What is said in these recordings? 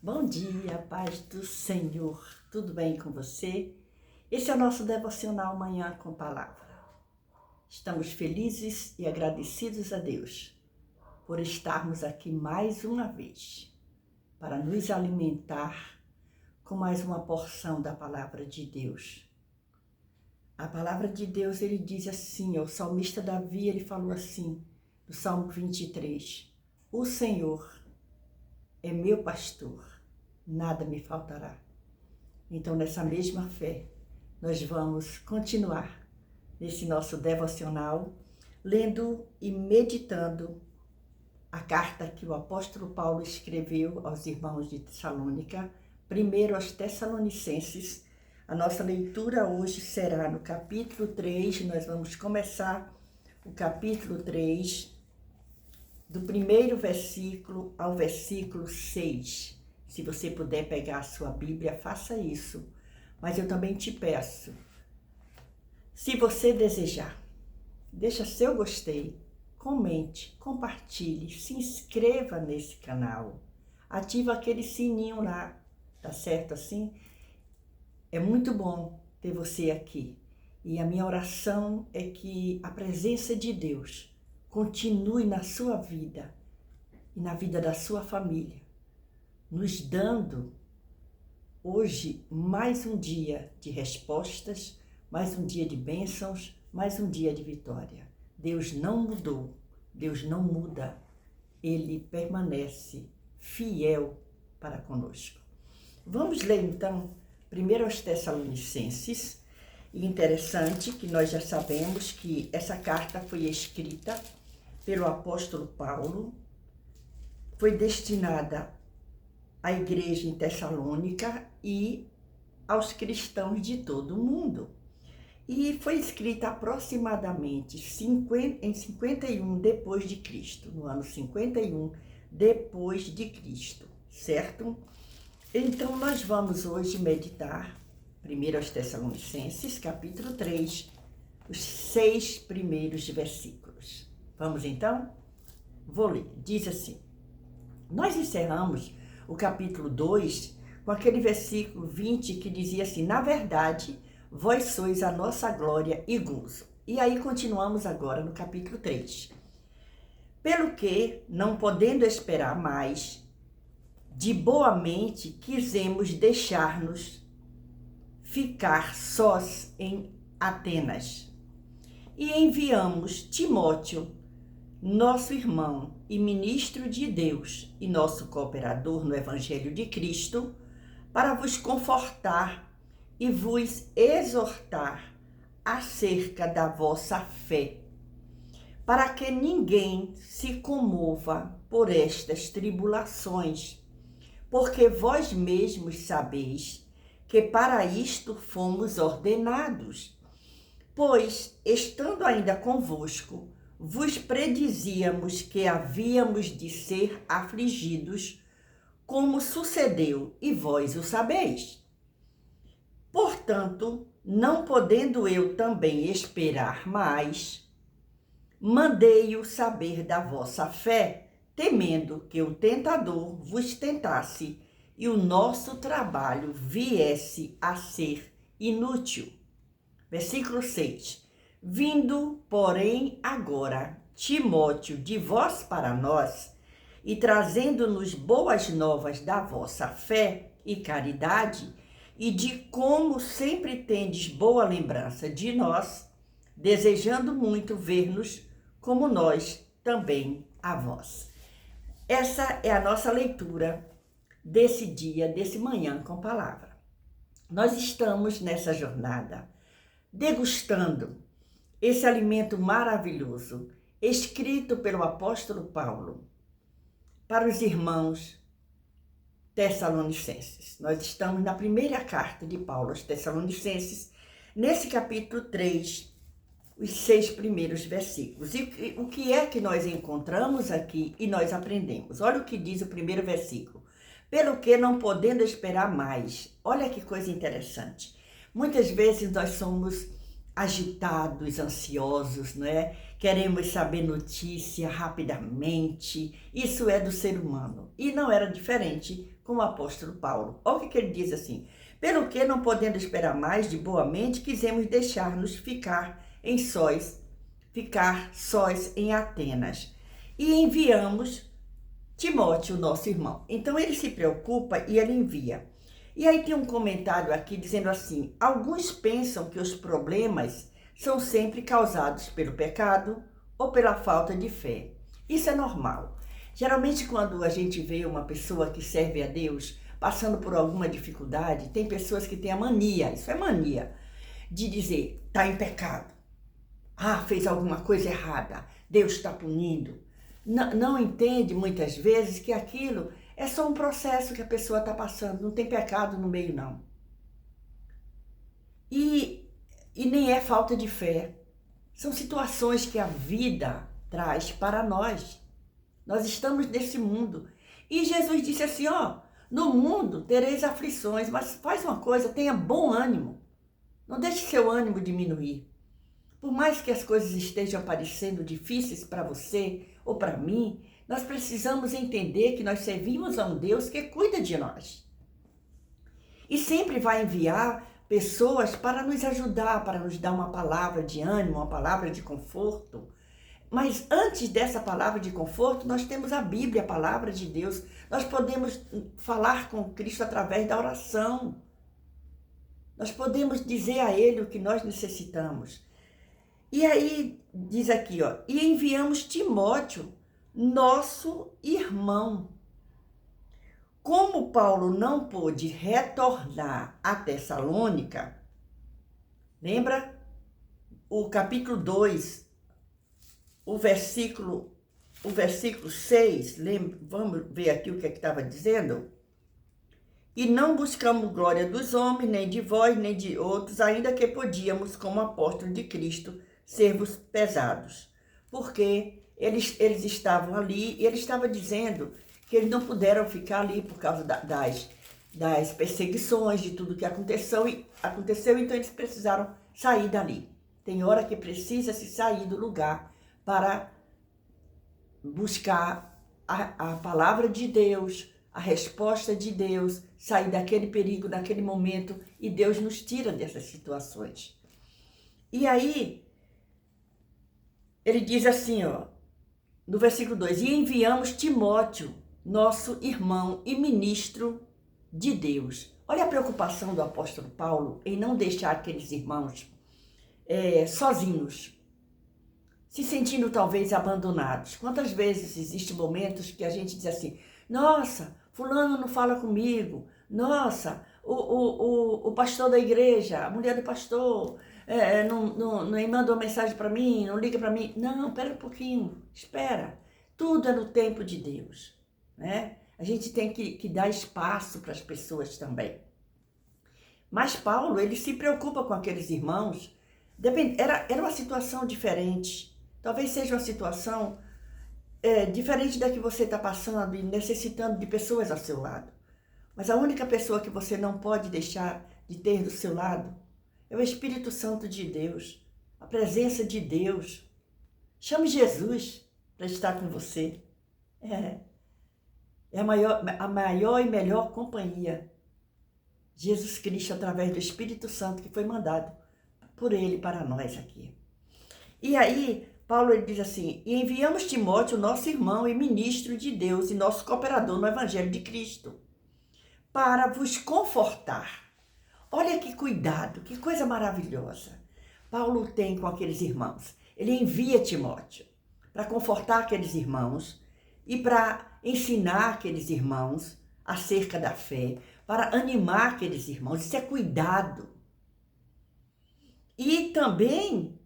Bom dia, paz do Senhor. Tudo bem com você? Esse é o nosso devocional Manhã com Palavra. Estamos felizes e agradecidos a Deus por estarmos aqui mais uma vez para nos alimentar com mais uma porção da Palavra de Deus. A Palavra de Deus, ele diz assim, o salmista Davi, ele falou assim, no Salmo 23, o Senhor é meu pastor, nada me faltará. Então, nessa mesma fé, nós vamos continuar nesse nosso devocional, lendo e meditando a carta que o apóstolo Paulo escreveu aos irmãos de Tessalônica, primeiro aos Tessalonicenses. A nossa leitura hoje será no capítulo 3, nós vamos começar o capítulo 3, do primeiro versículo ao versículo 6. Se você puder pegar a sua Bíblia, faça isso. Mas eu também te peço, se você desejar, deixa seu gostei, comente, compartilhe, se inscreva nesse canal, ativa aquele sininho lá, tá certo assim? É muito bom ter você aqui. E a minha oração é que a presença de Deus continue na sua vida e na vida da sua família, nos dando hoje mais um dia de respostas, mais um dia de bênçãos, mais um dia de vitória. Deus não mudou, Deus não muda, Ele permanece fiel para conosco. Vamos ler então, primeiro aos Tessalonicenses. E interessante que nós já sabemos que essa carta foi escrita pelo apóstolo Paulo, foi destinada à igreja em Tessalônica e aos cristãos de todo o mundo. E foi escrita aproximadamente em 51 depois de Cristo, no ano 51 depois de Cristo, certo? Então nós vamos hoje meditar primeiro aos Tessalonicenses, capítulo 3, os 6 primeiros versículos. Vamos então? Vou ler. Diz assim: nós encerramos o capítulo 2 com aquele versículo 20 que dizia assim: na verdade, vós sois a nossa glória e gozo. E aí continuamos agora no capítulo 3. Pelo que, não podendo esperar mais, de boa mente quisemos deixar-nos ficar sós em Atenas. E enviamos Timóteo, nosso irmão e ministro de Deus e nosso cooperador no Evangelho de Cristo, para vos confortar e vos exortar acerca da vossa fé, para que ninguém se comova por estas tribulações, porque vós mesmos sabeis que para isto fomos ordenados, pois, estando ainda convosco, vos predizíamos que havíamos de ser afligidos, como sucedeu, e vós o sabeis. Portanto, não podendo eu também esperar mais, mandei-o saber da vossa fé, temendo que o tentador vos tentasse e o nosso trabalho viesse a ser inútil. Versículo 6. Vindo, porém, agora Timóteo de vós para nós, e trazendo-nos boas novas da vossa fé e caridade, e de como sempre tendes boa lembrança de nós, desejando muito ver-nos como nós também a vós. Essa é a nossa leitura desse dia, desse Manhã com Palavra. Nós estamos nessa jornada degustando esse alimento maravilhoso, escrito pelo apóstolo Paulo para os irmãos tessalonicenses. Nós estamos na primeira carta de Paulo aos Tessalonicenses, nesse capítulo 3, os 6 primeiros versículos. E o que é que nós encontramos aqui e nós aprendemos? Olha o que diz o primeiro versículo. Pelo que, não podendo esperar mais. Olha que coisa interessante. Muitas vezes nós somos agitados, ansiosos, não é? Queremos saber notícia rapidamente. Isso é do ser humano. E não era diferente com o apóstolo Paulo. Olha o que ele diz assim: pelo que, não podendo esperar mais, de boa mente, quisemos deixar-nos ficar sós em Atenas. E enviamos Timóteo, nosso irmão. Então ele se preocupa e ele envia. E aí tem um comentário aqui dizendo assim: alguns pensam que os problemas são sempre causados pelo pecado ou pela falta de fé. Isso é normal. Geralmente quando a gente vê uma pessoa que serve a Deus passando por alguma dificuldade, tem pessoas que têm a mania, isso é mania, de dizer, está em pecado. Ah, fez alguma coisa errada, Deus está punindo. Não entende muitas vezes que aquilo é só um processo que a pessoa está passando, não tem pecado no meio não. E nem é falta de fé. São situações que a vida traz para nós. Nós estamos nesse mundo. E Jesus disse assim, ó, no mundo tereis aflições, mas faz uma coisa, tenha bom ânimo. Não deixe seu ânimo diminuir. Por mais que as coisas estejam parecendo difíceis para você ou para mim, nós precisamos entender que nós servimos a um Deus que cuida de nós. E sempre vai enviar pessoas para nos ajudar, para nos dar uma palavra de ânimo, uma palavra de conforto. Mas antes dessa palavra de conforto, nós temos a Bíblia, a palavra de Deus. Nós podemos falar com Cristo através da oração. Nós podemos dizer a Ele o que nós necessitamos. E aí diz aqui, ó, e enviamos Timóteo, nosso irmão. Como Paulo não pôde retornar a Tessalônica, lembra o capítulo 2, o versículo 6, lembra? Vamos ver aqui o que estava dizendo? E não buscamos glória dos homens, nem de vós, nem de outros, ainda que podíamos, como apóstolos de Cristo, sermos pesados. Porque eles estavam ali e ele estava dizendo que eles não puderam ficar ali por causa das perseguições, de tudo que aconteceu, então eles precisaram sair dali. Tem hora que precisa se sair do lugar para buscar a palavra de Deus, a resposta de Deus, sair daquele perigo, daquele momento, e Deus nos tira dessas situações. E aí, ele diz assim, ó, no versículo 2, e enviamos Timóteo, nosso irmão e ministro de Deus. Olha a preocupação do apóstolo Paulo em não deixar aqueles irmãos sozinhos, se sentindo talvez abandonados. Quantas vezes existem momentos que a gente diz assim, nossa, fulano não fala comigo, nossa, o pastor da igreja, a mulher do pastor, não manda uma mensagem para mim, não liga para mim. Não, espera um pouquinho, espera. Tudo é no tempo de Deus, né? A gente tem que dar espaço para as pessoas também. Mas Paulo, ele se preocupa com aqueles irmãos. Era uma situação diferente. Talvez seja uma situação diferente da que você está passando e necessitando de pessoas ao seu lado. Mas a única pessoa que você não pode deixar de ter do seu lado é o Espírito Santo de Deus, a presença de Deus. Chame Jesus para estar com você. É a maior e melhor companhia. Jesus Cristo, através do Espírito Santo que foi mandado por Ele para nós aqui. E aí, Paulo ele diz assim, e enviamos Timóteo, nosso irmão e ministro de Deus e nosso cooperador no Evangelho de Cristo, para vos confortar. Olha que cuidado, que coisa maravilhosa Paulo tem com aqueles irmãos. Ele envia Timóteo para confortar aqueles irmãos e para ensinar aqueles irmãos acerca da fé, para animar aqueles irmãos. Isso é cuidado. E também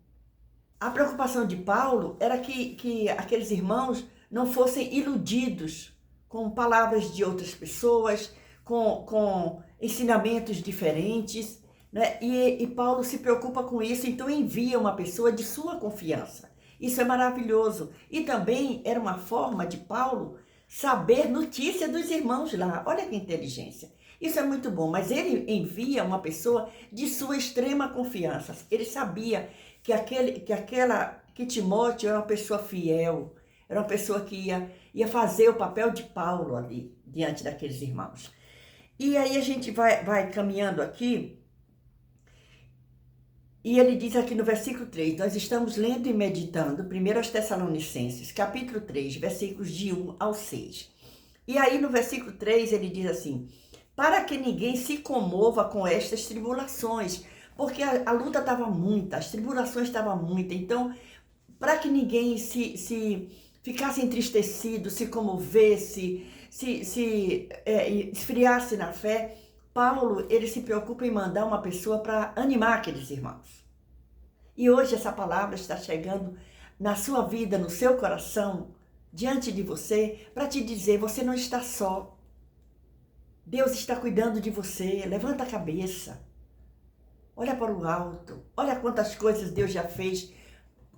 a preocupação de Paulo era que aqueles irmãos não fossem iludidos com palavras de outras pessoas, com ensinamentos diferentes, né? E Paulo se preocupa com isso, então envia uma pessoa de sua confiança. Isso é maravilhoso. E também era uma forma de Paulo saber notícia dos irmãos lá. Olha que inteligência. Isso é muito bom, mas ele envia uma pessoa de sua extrema confiança. Ele sabia que Timóteo era uma pessoa fiel, era uma pessoa que ia fazer o papel de Paulo ali, diante daqueles irmãos. E aí a gente vai caminhando aqui, e ele diz aqui no versículo 3, nós estamos lendo e meditando 1 Tessalonicenses, capítulo 3, versículos de 1 ao 6. E aí no versículo 3 ele diz assim, para que ninguém se comova com estas tribulações, porque a luta estava muita, as tribulações estavam muitas, então para que ninguém se ficasse entristecido, se comovesse, esfriasse na fé, Paulo, ele se preocupa em mandar uma pessoa para animar aqueles irmãos. E hoje essa palavra está chegando na sua vida, no seu coração, diante de você, para te dizer, você não está só. Deus está cuidando de você, levanta a cabeça. Olha para o alto, olha quantas coisas Deus já fez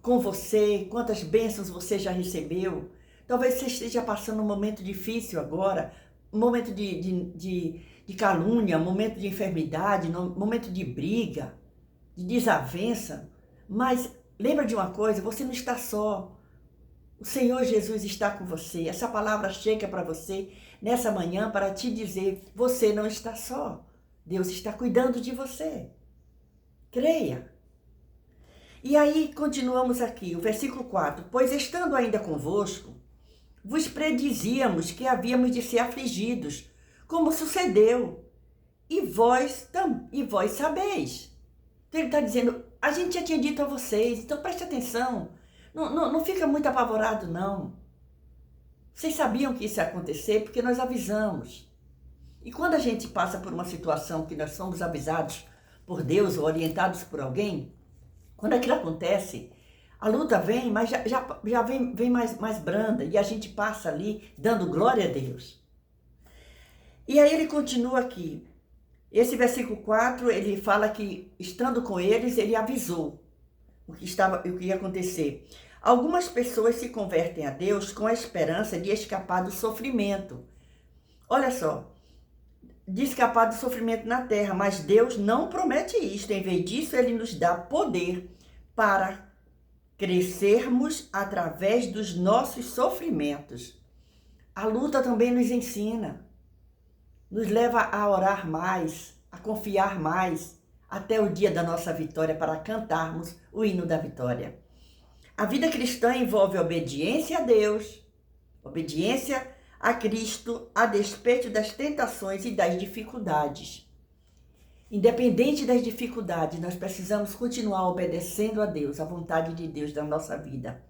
com você, quantas bênçãos você já recebeu. Talvez você esteja passando um momento difícil agora, um momento de calúnia, um momento de enfermidade, um momento de briga, de desavença. Mas lembra de uma coisa, você não está só. O Senhor Jesus está com você. Essa palavra chega para você nessa manhã para te dizer, você não está só. Deus está cuidando de você. Creia. E aí continuamos aqui, o versículo 4. Pois estando ainda convosco, vos predizíamos que havíamos de ser afligidos, como sucedeu, e vós sabeis. Então ele está dizendo, a gente já tinha dito a vocês, então preste atenção, não fica muito apavorado não. Vocês sabiam que isso ia acontecer porque nós avisamos. E quando a gente passa por uma situação que nós somos avisados por Deus ou orientados por alguém, quando aquilo acontece, a luta vem, mas já vem mais branda e a gente passa ali dando glória a Deus. E aí ele continua aqui. Esse versículo 4, ele fala que, estando com eles, ele avisou o que ia acontecer. Algumas pessoas se convertem a Deus com a esperança de escapar do sofrimento. Olha só, de escapar do sofrimento na terra, mas Deus não promete isto. Em vez disso, ele nos dá poder para crescermos através dos nossos sofrimentos. A luta também nos ensina, nos leva a orar mais, a confiar mais, até o dia da nossa vitória, para cantarmos o hino da vitória. A vida cristã envolve obediência a Deus, obediência a Cristo, a despeito das tentações e das dificuldades. Independente das dificuldades, nós precisamos continuar obedecendo a Deus, a vontade de Deus da nossa vida.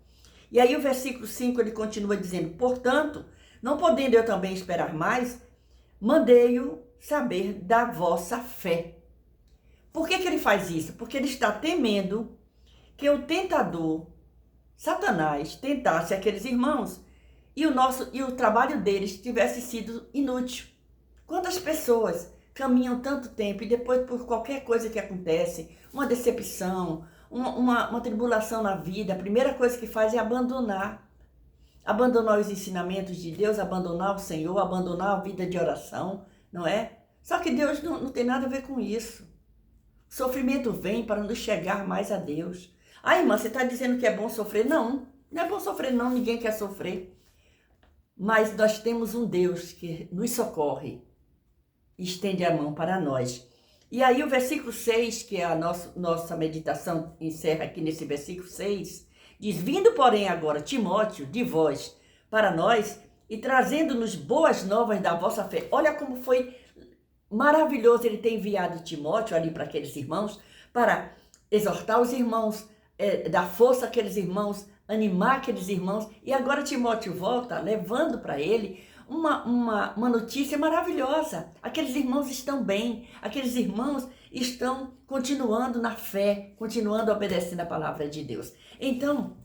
E aí o versículo 5, ele continua dizendo, portanto, não podendo eu também esperar mais, mandei-o saber da vossa fé. Por que ele faz isso? Porque ele está temendo que o tentador, Satanás, tentasse aqueles irmãos e o trabalho deles tivesse sido inútil. Quantas pessoas caminham tanto tempo e depois, por qualquer coisa que acontece, uma decepção, uma tribulação na vida, a primeira coisa que faz é abandonar os ensinamentos de Deus, abandonar o Senhor, abandonar a vida de oração, não é? Só que Deus não tem nada a ver com isso. O sofrimento vem para nos chegar mais a Deus. Ah, irmã, você está dizendo que é bom sofrer? Não é bom sofrer não, ninguém quer sofrer. Mas nós temos um Deus que nos socorre, estende a mão para nós. E aí o versículo 6, que é a nossa meditação, encerra aqui nesse versículo 6, diz, vindo porém agora Timóteo de vós para nós e trazendo-nos boas novas da vossa fé. Olha como foi maravilhoso ele ter enviado Timóteo ali para aqueles irmãos, para exortar os irmãos, dar força àqueles irmãos, animar aqueles irmãos. E agora Timóteo volta levando para ele uma notícia maravilhosa. Aqueles irmãos estão bem, aqueles irmãos estão continuando na fé, continuando obedecendo a palavra de Deus. Então,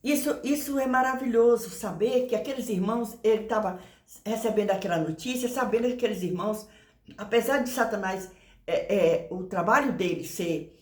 isso é maravilhoso, saber que aqueles irmãos, ele estava recebendo aquela notícia, sabendo que aqueles irmãos, apesar de Satanás, o trabalho dele ser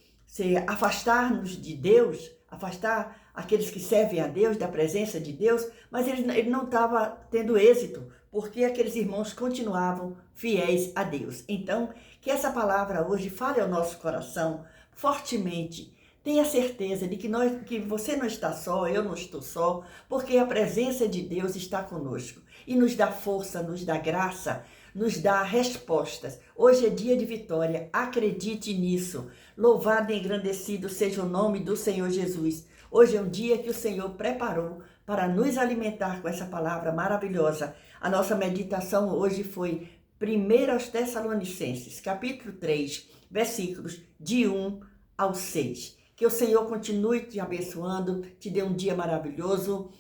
afastar-nos de Deus, afastar aqueles que servem a Deus, da presença de Deus, mas ele não estava tendo êxito, porque aqueles irmãos continuavam fiéis a Deus. Então, que essa palavra hoje fale ao nosso coração fortemente. Tenha certeza de que você não está só, eu não estou só, porque a presença de Deus está conosco e nos dá força, nos dá graça, nos dá respostas. Hoje é dia de vitória, acredite nisso. Louvado e engrandecido seja o nome do Senhor Jesus. Hoje é um dia que o Senhor preparou para nos alimentar com essa palavra maravilhosa. A nossa meditação hoje foi 1 aos Tessalonicenses, capítulo 3, versículos de 1 ao 6. Que o Senhor continue te abençoando, te dê um dia maravilhoso.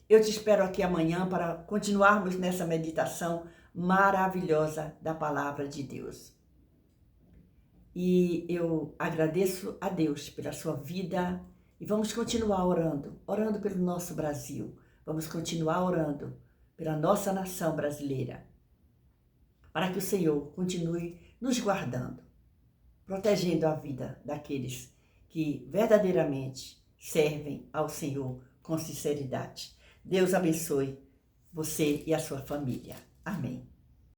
Eu te espero aqui amanhã para continuarmos nessa meditação maravilhosa da palavra de Deus. E eu agradeço a Deus pela sua vida e vamos continuar orando pelo nosso Brasil. Vamos continuar orando pela nossa nação brasileira, para que o Senhor continue nos guardando, protegendo a vida daqueles que verdadeiramente servem ao Senhor com sinceridade. Deus abençoe você e a sua família. Amém.